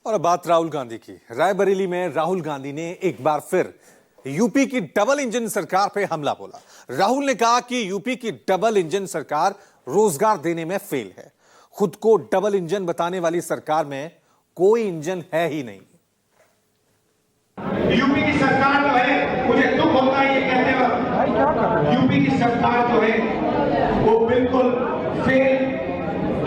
और अब बात राहुल गांधी की। रायबरेली में राहुल गांधी ने एक बार फिर यूपी की डबल इंजन सरकार पे हमला बोला। राहुल ने कहा कि यूपी की डबल इंजन सरकार रोजगार देने में फेल है। खुद को डबल इंजन बताने वाली सरकार में कोई इंजन है ही नहीं। यूपी की सरकार जो है, मुझे दुख होता है ये कहते वक्त, यूपी की सरकार जो है वो बिल्कुल फेल,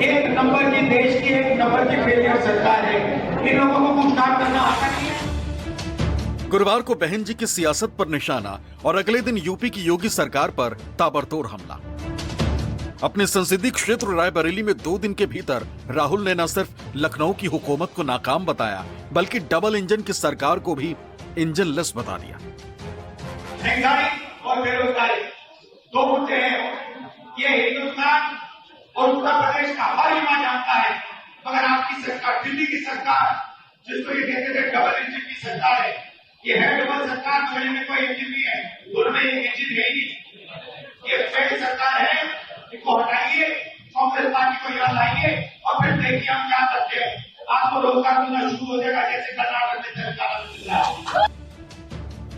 एक नंबर की, देश की एक नंबर की फेलियर सरकार है। इन लोगों को कुछ काम करना आता नहीं है। गुरुवार को बहन जी की सियासत पर निशाना और अगले दिन यूपी की योगी सरकार पर ताबड़तोड़ हमला। अपने संसदीय क्षेत्र रायबरेली में 2 दिन के भीतर राहुल ने न सिर्फ लखनऊ की हुकूमत को नाकाम बताया, बल्कि डबल इंजन की सरकार को भी इंजन लेस बता दिया। महंगाई और बेरोजगारी 2 मुद्दे हैं। ये हिंदुस्तान और उत्तर प्रदेश का हर युवा जानता है, मगर आपकी सरकार, दिल्ली की सरकार, जिसको ये कहते थे डबल इंजन की सरकार है, ये है डबल सरकार, जो में कोई इंजन नहीं है, दोनों में एक इंजन है ही। ये फेल सरकार है, इसको हटाइए, कांग्रेस पार्टी को यहाँ लाइए और फिर देखिए हम क्या करते हैं। आपको रोजगार मिलना शुरू हो जाएगा, जैसे कर्नाटक में सरकार मिल रहा है।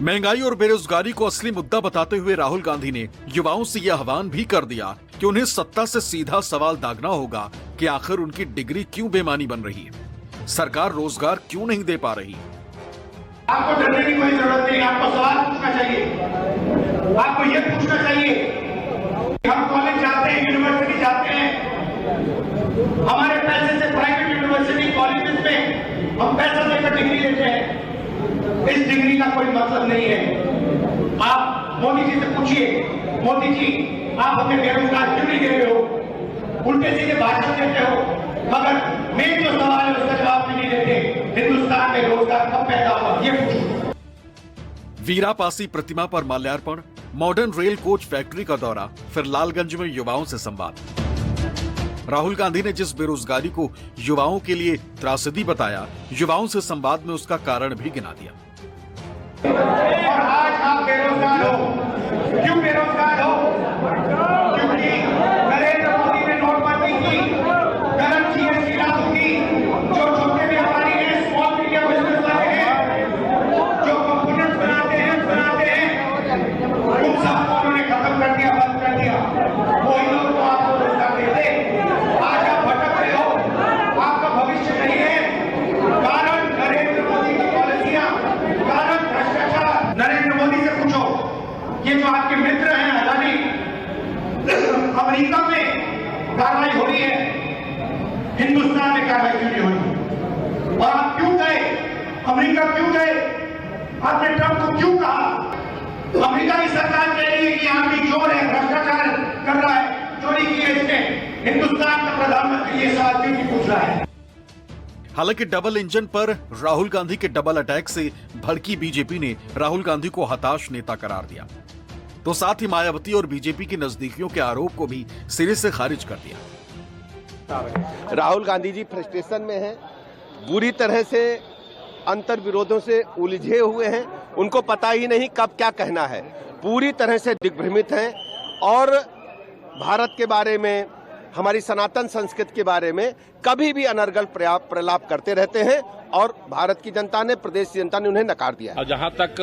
महंगाई और बेरोजगारी को असली मुद्दा बताते हुए राहुल गांधी ने युवाओं से यह आह्वान भी कर दिया कि उन्हें सत्ता से सीधा सवाल दागना होगा कि आखिर उनकी डिग्री क्यों बेमानी बन रही है, सरकार रोजगार क्यों नहीं दे पा रही। आपको डरने की कोई जरूरत नहीं, आपको सवाल पूछना चाहिए। आपको ये पूछना चाहिए, हम कॉलेज जाते हैं, यूनिवर्सिटी जाते हैं, हमारे पैसे से प्राइवेट यूनिवर्सिटी कॉलेजेस में हम पैसा देकर डिग्री लेते हैं। इस डिग्री का कोई मतलब नहीं है। आप मोदी जी से पूछिए, मोदी जी आप हमें बेरोजगार क्यों नहीं दे रहे हो, उल्टे सीधे भाषण देते हो, मगर मेन जो सवाल है उसका जवाब नहीं देते। हिंदुस्तान में रोजगार कब पैदा हुआ ये पूछो। वीरापासी प्रतिमा पर माल्यार्पण, मॉडर्न रेल कोच फैक्ट्री का दौरा, फिर लालगंज में युवाओं से संवाद। राहुल गांधी ने जिस बेरोजगारी को युवाओं के लिए त्रासदी बताया, युवाओं से संवाद में उसका कारण भी गिना दिया। और आज आप बेरोजगार हो, क्यों बेरोजगार हो? क्योंकि नरेंद्र मोदी ने नोटबंदी की, गलत जीएसटी लागू की, जो छोटे व्यापारी हैं, स्मॉल मीडियम बिजनेस वाले हैं, जो कंपोनेंट्स बनाते हैं, उन सबको उन्होंने खत्म कर दिया, बंद कर दिया। वही लोग तो आपको रोजगार देते। आज आप भटक रहे हो, आपका भविष्य नहीं है। कारण नरेंद्र मोदी की पॉलिसियां, कारण भ्रष्टाचार। नरेंद्र मोदी से पूछो, ये जो आपके मित्र हैं अदानी, अमेरिका में कार्रवाई हो रही है, हिंदुस्तान में कार्रवाई क्यों नहीं हो रही? और आप क्यों गए? अमेरिका क्यों गए? आपने ट्रंप को क्यों कहा? अमेरिका की सरकार कह रही है कि यहाँ भी चोर है, भ्रष्टाचार कर रहा है, चोरी की है इसने। हिंदुस्तान का प्रधानमंत्री ये सवाल क्यों नहीं पूछ रहा है? हालांकि डबल इंजन पर राहुल गांधी के डबल अटैक से भड़की बीजेपी ने राहुल गांधी को हताश नेता करार दिया, तो साथ ही मायावती और बीजेपी की नजदीकियों के आरोप को भी सिरे से खारिज कर दिया। राहुल गांधी जी फ्रस्ट्रेशन में हैं, बुरी तरह से अंतर विरोधों से उलझे हुए हैं, उनको पता ही नहीं कब क्या कहना है, पूरी तरह से दिग्भ्रमित हैं और भारत के बारे में, हमारी सनातन संस्कृति के बारे में कभी भी अनर्गल प्रलाप करते रहते हैं और भारत की जनता ने, प्रदेश की जनता ने उन्हें नकार दिया। और जहां तक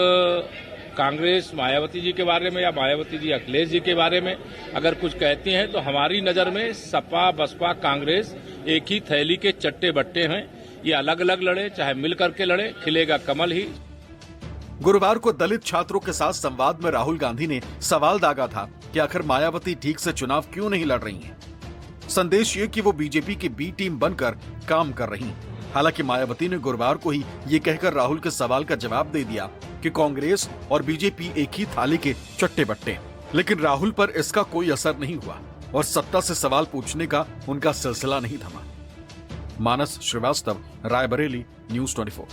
कांग्रेस मायावती जी के बारे में या मायावती जी अखिलेश जी के बारे में अगर कुछ कहती हैं, तो हमारी नजर में सपा, बसपा, कांग्रेस एक ही थैली के चट्टे बट्टे हैं। ये अलग अलग लड़े, चाहे मिल करके लड़े, खिलेगा कमल ही। गुरुवार को दलित छात्रों के साथ संवाद में राहुल गांधी ने सवाल दागा था कि आखिर मायावती ठीक से चुनाव क्यों नहीं लड़ रही हैं। संदेश ये कि वो बीजेपी की बी टीम बनकर काम कर रही हैं। हालांकि मायावती ने गुरुवार को ही ये कहकर राहुल के सवाल का जवाब दे दिया कि कांग्रेस और बीजेपी एक ही थाली के चट्टे बट्टे हैं। लेकिन राहुल पर इसका कोई असर नहीं हुआ और सत्ता से सवाल पूछने का उनका सिलसिला नहीं थमा। मानस श्रीवास्तव, रायबरेली, न्यूज़ 24।